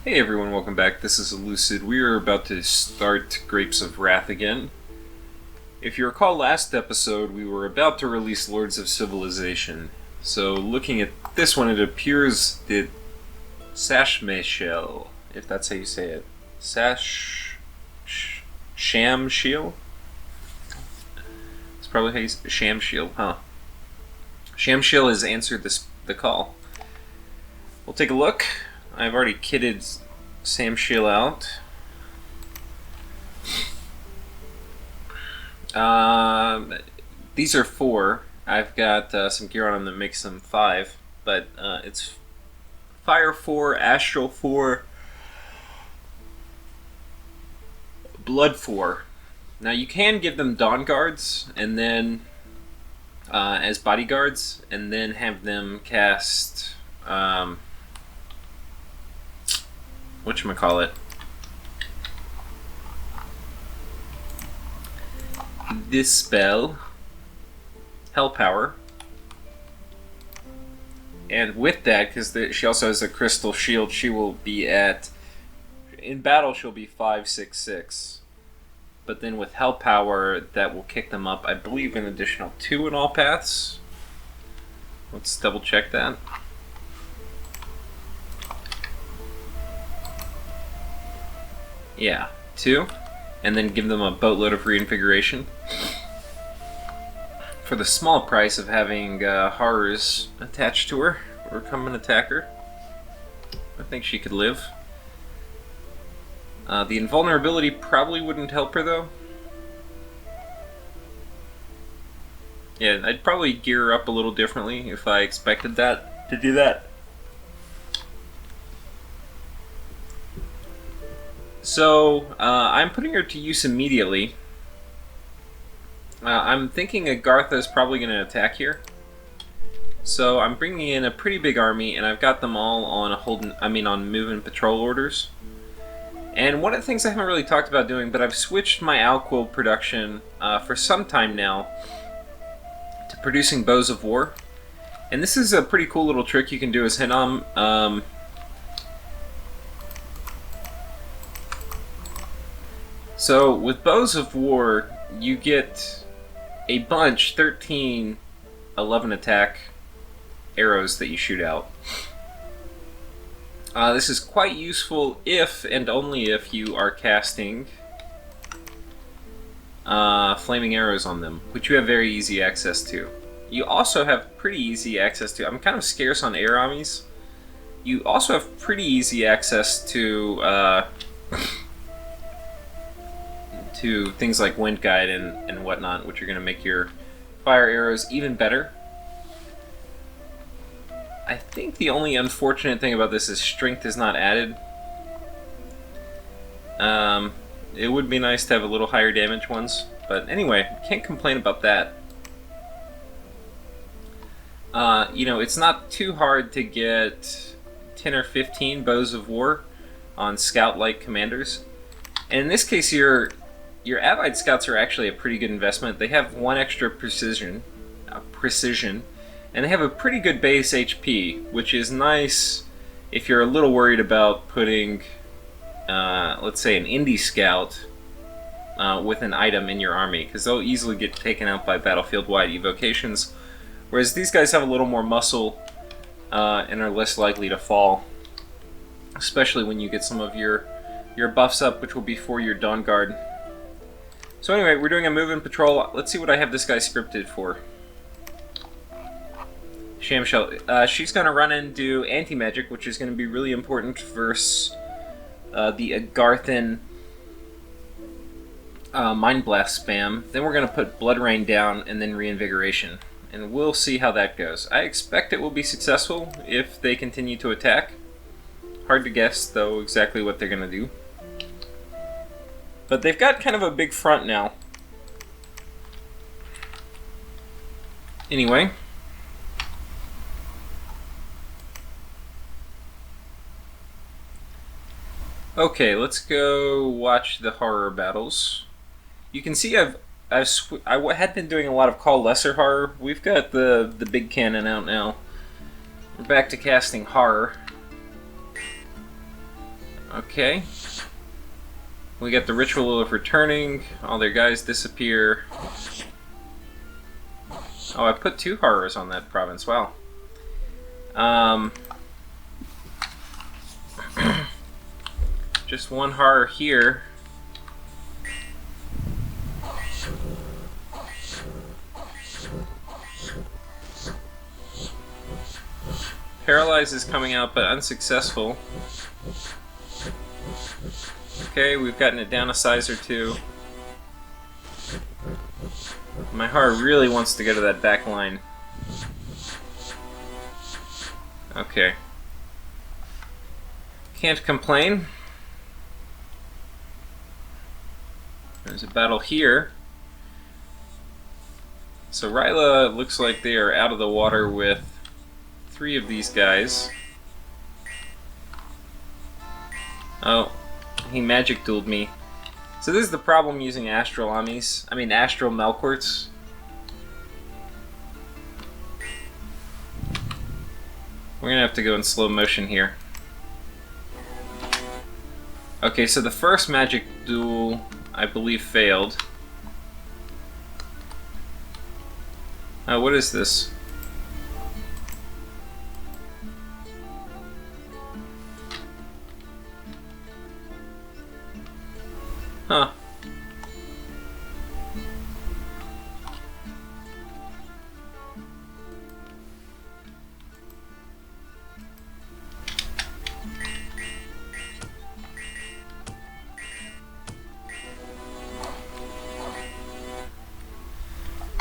Hey everyone, welcome back. This is Elucid. We are about to start Grapes of Wrath again. If you recall last episode, we were about to release Lords of Civilization. So looking at this one, it appears that Shamshiel, if that's how you say it. Shamshiel? It's probably how you say Shamshiel, huh? Shamshiel has answered the call. We'll take a look. I've already kitted Shamshiel out. These are 4. I've got some gear on them that makes them 5, but it's Fire 4, Astral 4, Blood 4. Now you can give them Dawn Guards, and then as bodyguards, and then have them cast whatchamacallit, this spell, Hell Power, and with that, because she also has a crystal shield, she will be at, in battle she'll be 5/6/6, but then with Hell Power that will kick them up, I believe, an additional 2 in all paths. Let's double check that. Yeah, 2, and then give them a boatload of reinvigoration for the small price of having horrors attached to her or come and attack her. I think she could live. The invulnerability probably wouldn't help her though. Yeah, I'd probably gear her up a little differently if I expected that to do that. So, I'm putting her to use immediately. I'm thinking Agartha is probably going to attack here. So I'm bringing in a pretty big army, and I've got them all on on move and patrol orders. And one of the things I haven't really talked about doing, but I've switched my Alquill production for some time now to producing Bows of War. And this is a pretty cool little trick you can do as Hinnom. So with Bows of War, you get a bunch, 13 11 attack arrows that you shoot out. This is quite useful if and only if you are casting flaming arrows on them, which you have very easy access to. You also have pretty easy access to, I'm kind of scarce on air armies, you also have pretty easy access to things like Wind Guide and whatnot, which are going to make your fire arrows even better. I think the only unfortunate thing about this is strength is not added. It would be nice to have a little higher damage ones, but anyway, can't complain about that. It's not too hard to get 10 or 15 Bows of War on scout-like commanders. And in this case, your allied scouts are actually a pretty good investment. They have 1 extra precision, and they have a pretty good base HP, which is nice if you're a little worried about putting, let's say, an indie scout with an item in your army, because they'll easily get taken out by battlefield-wide evocations, whereas these guys have a little more muscle and are less likely to fall, especially when you get some of your buffs up, which will be for your Dawn Guard. So anyway, we're doing a move and patrol. Let's see what I have this guy scripted for. Shamshiel. She's going to run and do anti-magic, which is going to be really important versus the Agarthan Mind Blast spam. Then we're going to put Blood Rain down and then Reinvigoration. And we'll see how that goes. I expect it will be successful if they continue to attack. Hard to guess, though, exactly what they're going to do. But they've got kind of a big front now. Anyway. Okay, let's go watch the horror battles. You can see I had been doing a lot of Call Lesser Horror. We've got the big cannon out now. We're back to casting horror. Okay. We get the ritual of returning. All their guys disappear. Oh, I put 2 horrors on that province. Wow. Just 1 horror here. Paralyze is coming out, but unsuccessful. Okay, we've gotten it down a size or 2. My heart really wants to go to that back line. Okay. Can't complain. There's a battle here. So Ryla looks like they are out of the water with 3 of these guys. Oh, he magic dueled me. So this is the problem using Astral Amis. I mean Astral Melkorts. We're gonna have to go in slow motion here. Okay, so the first magic duel, I believe, failed. What is this? Huh.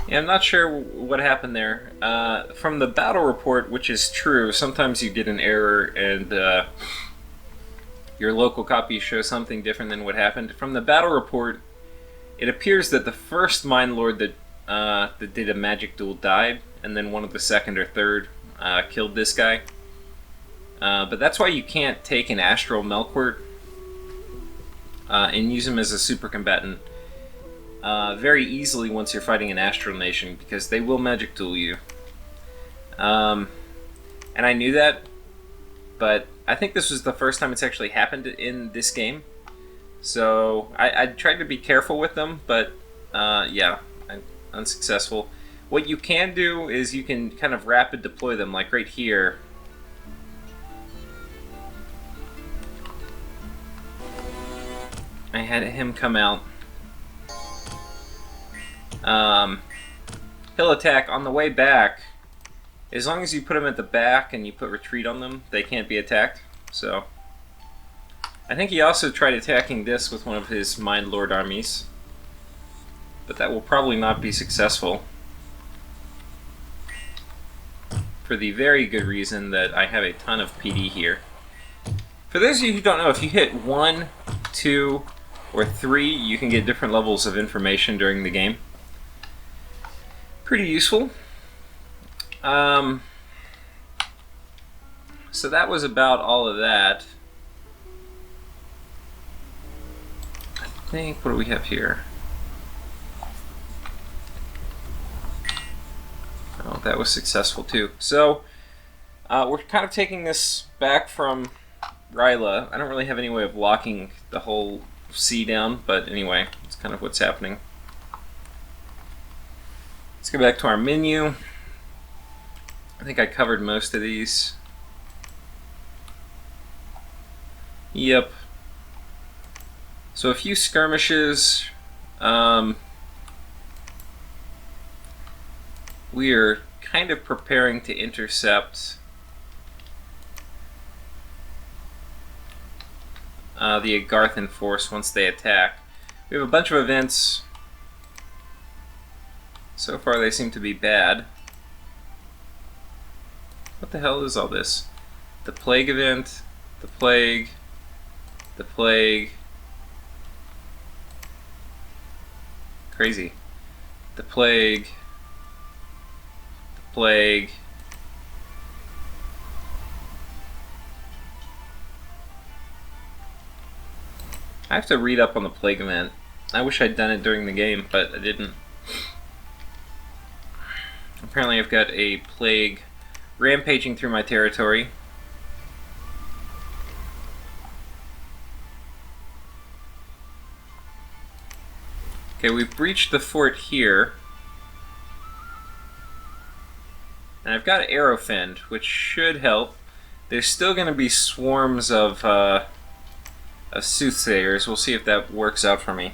Yeah, I'm not sure what happened there. From the battle report, which is true, sometimes you get an error and your local copy shows something different than what happened. From the battle report, it appears that the first Mind Lord that did a magic duel died, and then one of the second or third killed this guy. But that's why you can't take an Astral Melkort and use him as a super combatant very easily once you're fighting an Astral Nation, because they will magic duel you. And I knew that, but I think this was the first time it's actually happened in this game. So I tried to be careful with them, but yeah, I'm unsuccessful. What you can do is you can kind of rapid deploy them, like right here. I had him come out. He'll attack on the way back. As long as you put them at the back and you put retreat on them, they can't be attacked. So I think he also tried attacking this with one of his Mind Lord armies, but that will probably not be successful, for the very good reason that I have a ton of PD here. For those of you who don't know, if you hit 1, 2, or 3, you can get different levels of information during the game. Pretty useful. So that was about all of that. I think, what do we have here? Oh, that was successful too. So we're kind of taking this back from Ryla. I don't really have any way of locking the whole sea down, but anyway, it's kind of what's happening. Let's go back to our menu. I think I covered most of these. Yep. So a few skirmishes. We are kind of preparing to intercept the Agarthan force once they attack. We have a bunch of events. So far they seem to be bad. What the hell is all this? The plague event, the plague, the plague. Crazy. The plague, the plague. I have to read up on the plague event. I wish I'd done it during the game, but I didn't. Apparently I've got a plague rampaging through my territory. Okay, we've breached the fort here. And I've got Arrowfend, which should help. There's still going to be swarms of soothsayers. We'll see if that works out for me.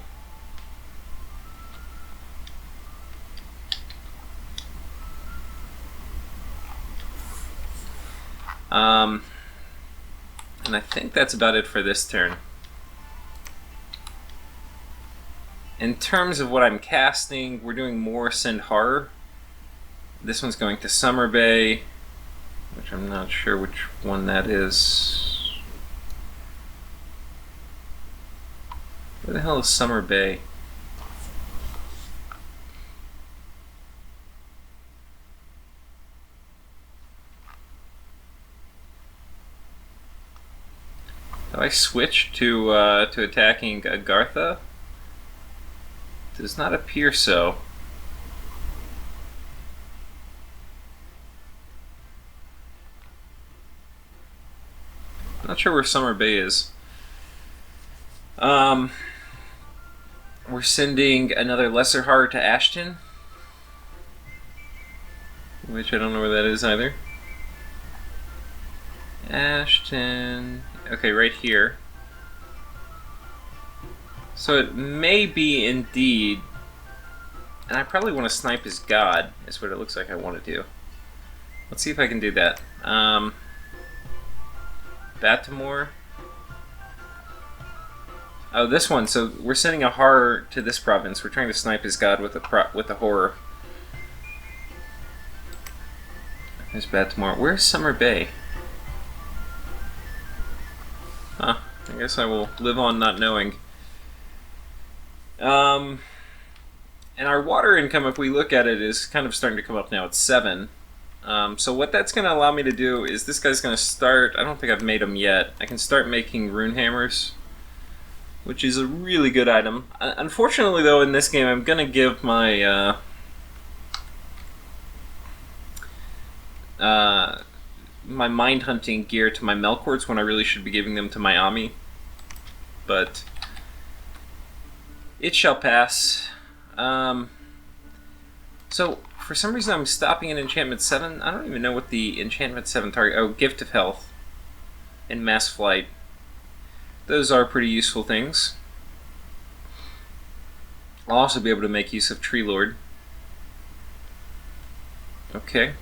And I think that's about it for this turn. In terms of what I'm casting, we're doing more Send Horror. This one's going to Summer Bay, which I'm not sure which one that is. Where the hell is Summer Bay? Do I switch to attacking Agartha? Does not appear so. Not sure where Summer Bay is. We're sending another Lesser Horror to Ashton, which I don't know where that is either. Ashton. Okay, right here. So it may be indeed, and I probably want to snipe his god, is what it looks like I want to do. Let's see if I can do that. Baltimore. Oh, this one. So we're sending a horror to this province. We're trying to snipe his god with a horror. There's Baltimore. Where's Summer Bay? Huh. I guess I will live on not knowing. And our water income, if we look at it, is kind of starting to come up now. It's 7. So what that's going to allow me to do is this guy's going to start... I don't think I've made them yet. I can start making rune hammers, which is a really good item. Unfortunately, though, in this game, I'm going to give my... my mind hunting gear to my Melkorts when I really should be giving them to my Ami. But it shall pass. So for some reason I'm stopping at enchantment 7. I don't even know what the enchantment 7 target... Oh, Gift of Health and Mass Flight. Those are pretty useful things. I'll also be able to make use of Tree Lord. Okay.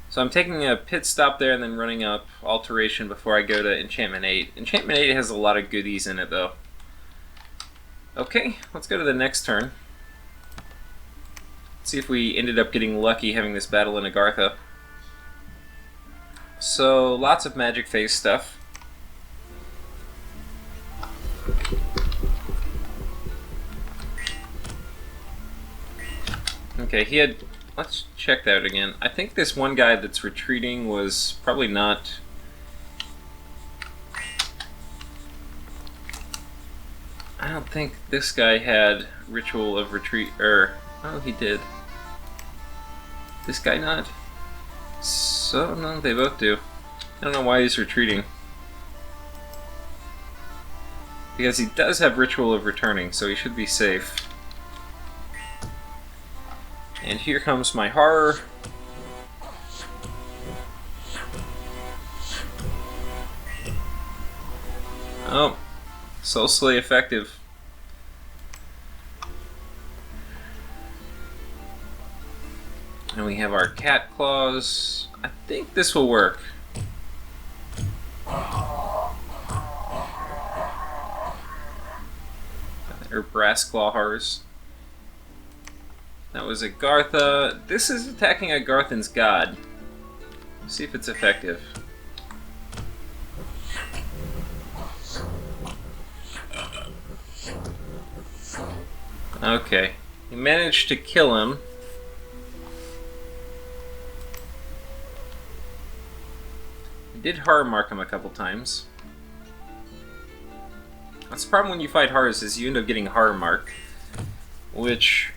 So I'm taking a pit stop there and then running up Alteration before I go to Enchantment 8. Enchantment 8 has a lot of goodies in it, though. Okay, let's go to the next turn. Let's see if we ended up getting lucky having this battle in Agartha. So, lots of magic phase stuff. Okay, he had... Let's check that out again. I think this one guy that's retreating was probably not... I don't think this guy had Ritual of Retreat, oh, he did. This guy not? So, no, they both do. I don't know why he's retreating. Because he does have Ritual of Returning, so he should be safe. And here comes my horror. Oh, Soulslay effective. And we have our cat claws. I think this will work. Or brass claw horrors. That was Agartha. This is attacking Agarthan's god. See if it's effective. Okay. He managed to kill him. I did horror mark him a couple times. That's the problem when you fight horrors, is you end up getting horror mark, which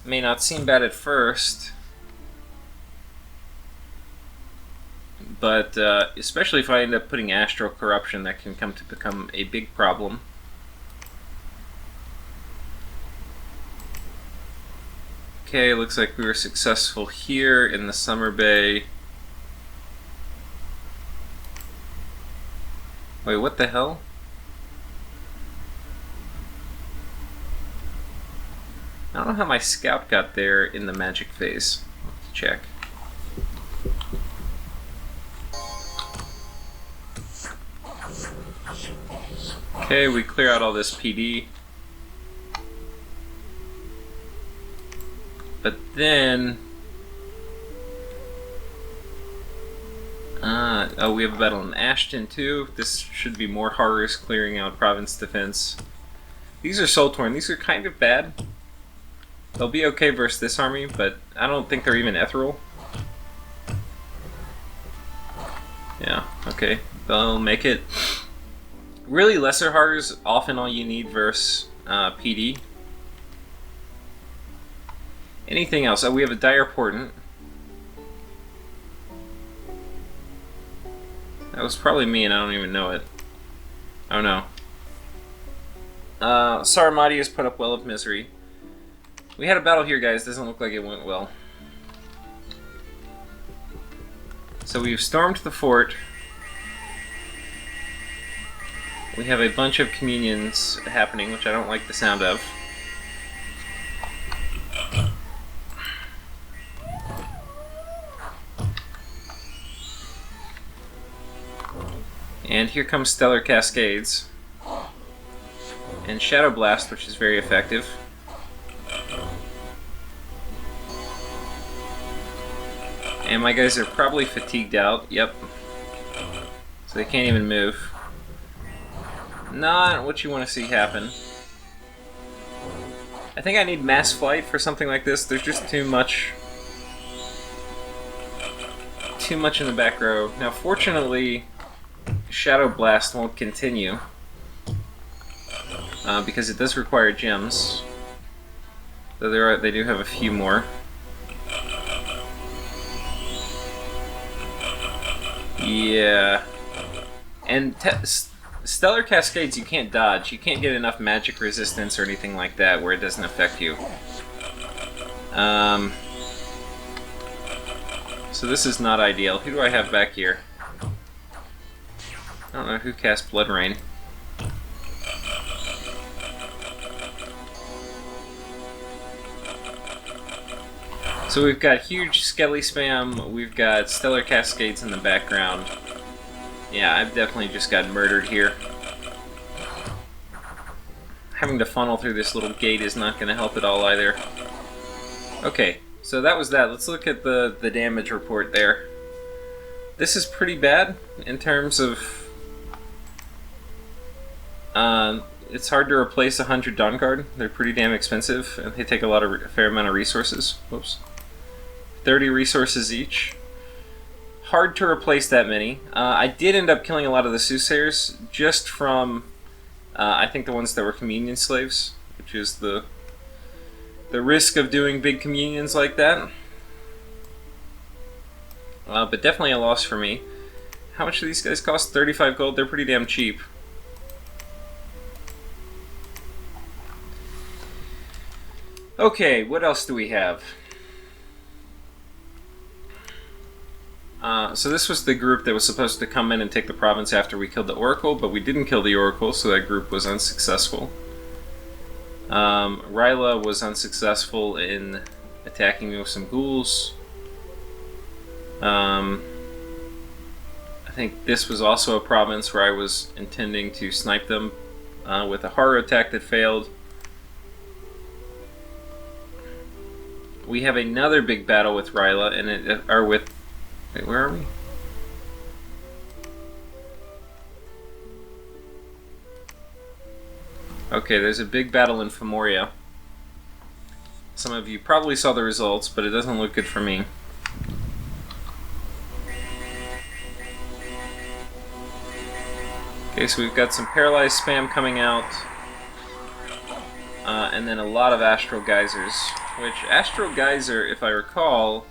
may not seem bad at first, but especially if I end up putting Astral Corruption, that can come to become a big problem. Okay, looks like we were successful here in the summer bay. Wait, what the hell? I don't know how my scout got there in the magic phase. Let's check. Okay, we clear out all this PD. But then... oh, we have a battle in Ashton too. This should be more horrors clearing out province defense. These are soul torn. These are kind of bad. They'll be okay versus this army, but I don't think they're even ethereal. Yeah, okay. They'll make it. Really, lesser horrors often all you need versus PD. Anything else? Oh, we have a dire portent. That was probably me and I don't even know it. Oh no. Saramati has put up Well of Misery. We had a battle here, guys. Doesn't look like it went well. So we've stormed the fort. We have a bunch of communions happening, which I don't like the sound of. And here comes Stellar Cascades. And Shadow Blast, which is very effective. And my guys are probably fatigued out. Yep. So they can't even move. Not what you want to see happen. I think I need mass flight for something like this. There's just too much in the back row. Now, fortunately, Shadow Blast won't continue because it does require gems. Though they do have a few more. Yeah, and Stellar Cascades you can't dodge. You can't get enough magic resistance or anything like that where it doesn't affect you. So this is not ideal. Who do I have back here? I don't know who cast Blood Rain. So we've got huge Skelly spam, we've got Stellar Cascades in the background. Yeah, I've definitely just got murdered here. Having to funnel through this little gate is not going to help at all either. Okay, so that was that. Let's look at the damage report there. This is pretty bad in terms of... it's hard to replace 100 Dawn Guard. They're pretty damn expensive, and they take a fair amount of resources. Whoops. 30 resources each. Hard to replace that many. I did end up killing a lot of the soothsayers just from, I think, the ones that were communion slaves, which is the risk of doing big communions like that. But definitely a loss for me. How much do these guys cost? 35 gold. They're pretty damn cheap. Okay, what else do we have? So this was the group that was supposed to come in and take the province after we killed the Oracle, but we didn't kill the Oracle, so that group was unsuccessful. Ryla was unsuccessful in attacking me with some ghouls. I think this was also a province where I was intending to snipe them with a horror attack that failed. We have another big battle with Ryla, and wait, where are we? Okay, there's a big battle in Femoria. Some of you probably saw the results, but it doesn't look good for me. Okay, so we've got some paralyzed spam coming out, and then a lot of Astral Geysers, which Astral Geyser, if I recall,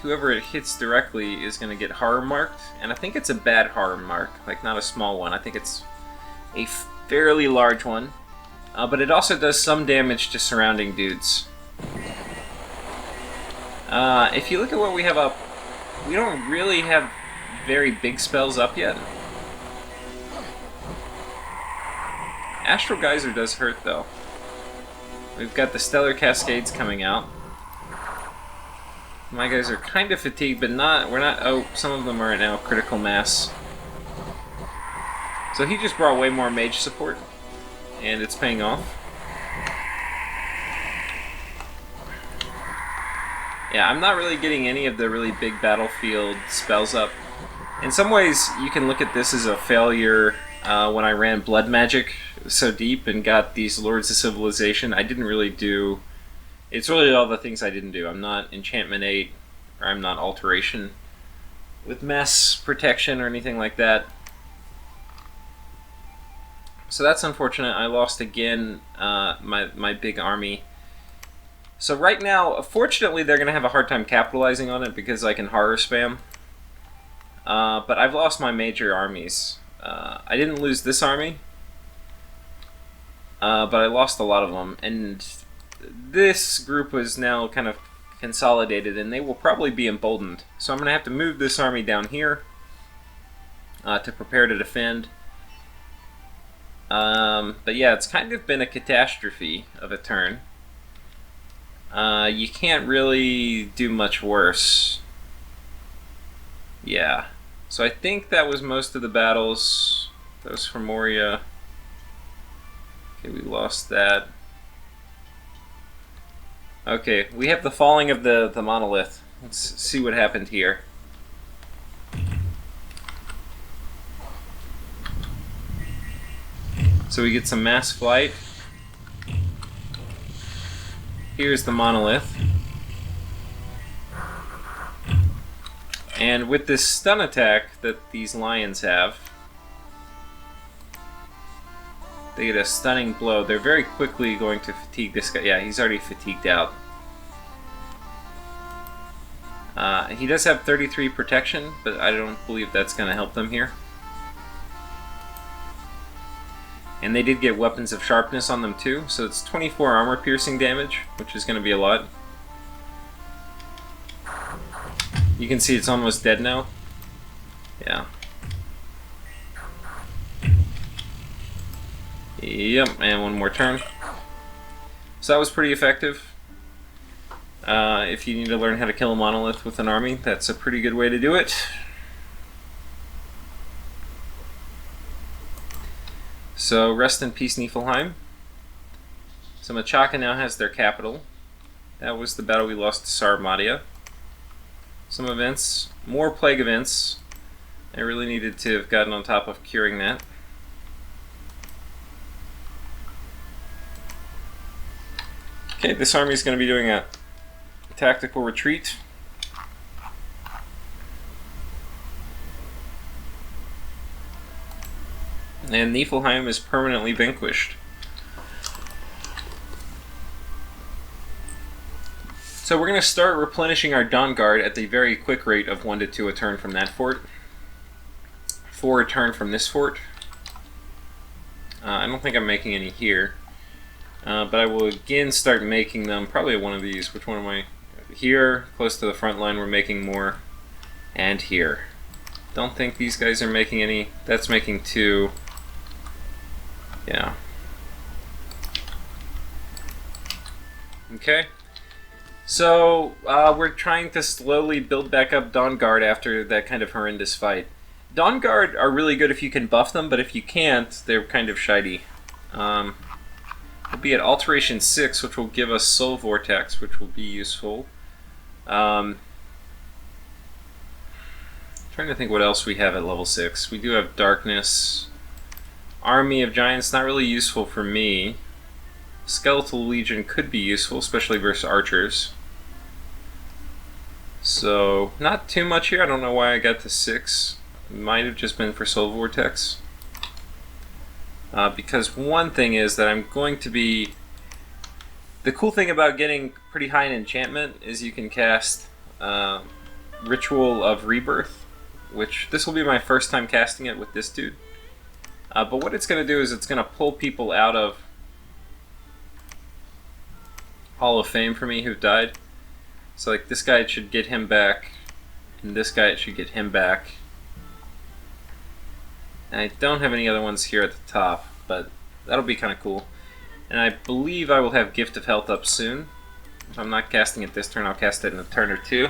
whoever it hits directly is going to get horror marked, and I think it's a bad horror mark, like not a small one. I think it's a fairly large one. but it also does some damage to surrounding dudes. If you look at what we have up, we don't really have very big spells up yet. Astral Geyser does hurt, though. We've got the Stellar Cascades coming out. My guys are kind of fatigued, but we're not... Oh, some of them are now critical mass. So he just brought way more mage support, and it's paying off. Yeah, I'm not really getting any of the really big battlefield spells up. In some ways, you can look at this as a failure when I ran Blood Magic so deep and got these Lords of Civilization. I didn't really do... It's really all the things I didn't do. I'm not Enchantment 8, or I'm not Alteration with Mass Protection or anything like that. So that's unfortunate. I lost again my big army. So right now, fortunately, they're going to have a hard time capitalizing on it because I can horror spam. But I've lost my major armies. I didn't lose this army, but I lost a lot of them. And this group was now kind of consolidated, and they will probably be emboldened. So I'm going to have to move this army down here to prepare to defend. But yeah, it's kind of been a catastrophe of a turn. You can't really do much worse. Yeah. So I think that was most of the battles. That was for Moria. Okay, we lost that. Okay, we have the falling of the monolith. Let's see what happened here. So we get some mass flight. Here's the monolith. And with this stun attack that these lions have, they get a stunning blow. They're very quickly going to fatigue this guy. Yeah, he's already fatigued out. He does have 33 protection, but I don't believe that's going to help them here. And they did get weapons of sharpness on them too, so it's 24 armor piercing damage, which is going to be a lot. You can see it's almost dead now. Yeah. Yep, and one more turn. So that was pretty effective. If you need to learn how to kill a monolith with an army, that's a pretty good way to do it. So, rest in peace, Niflheim. So, Machaca now has their capital. That was the battle we lost to Sarmatia. Some events, more plague events. I really needed to have gotten on top of curing that. Okay, this army is going to be doing a tactical retreat. And Niflheim is permanently vanquished. So we're going to start replenishing our Dawn Guard at the very quick rate of 1 to 2 a turn from that fort. 4 a turn from this fort. I don't think I'm making any here. But I will again start making them, probably one of these. Which one am I? Here, close to the front line, we're making more. And here. Don't think these guys are making any. That's making 2. Yeah. Okay. So, we're trying to slowly build back up Dawn Guard after that kind of horrendous fight. Dawn Guard are really good if you can buff them, but if you can't, they're kind of shitey. We'll be at Alteration 6, which will give us Soul Vortex, which will be useful. Trying to think what else we have at level 6. We do have Darkness. Army of Giants, not really useful for me. Skeletal Legion could be useful, especially versus archers. So, not too much here. I don't know why I got to 6. It might have just been for Soul Vortex. Because one thing is that I'm going to be... The cool thing about getting pretty high in enchantment is you can cast Ritual of Rebirth, which this will be my first time casting it with this dude. But what it's going to do is it's going to pull people out of Hall of Fame for me who've died. So like this guy, it should get him back, and this guy, it should get him back. And I don't have any other ones here at the top, but that'll be kind of cool. And I believe I will have Gift of Health up soon. If I'm not casting it this turn, I'll cast it in a turn or two.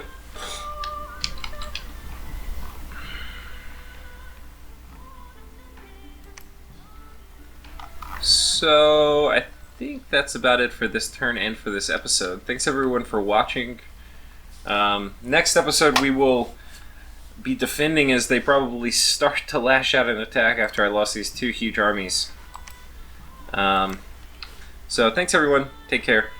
So I think that's about it for this turn and for this episode. Thanks everyone for watching. Next episode we will be defending as they probably start to lash out an attack after I lost these two huge armies. So thanks everyone. Take care.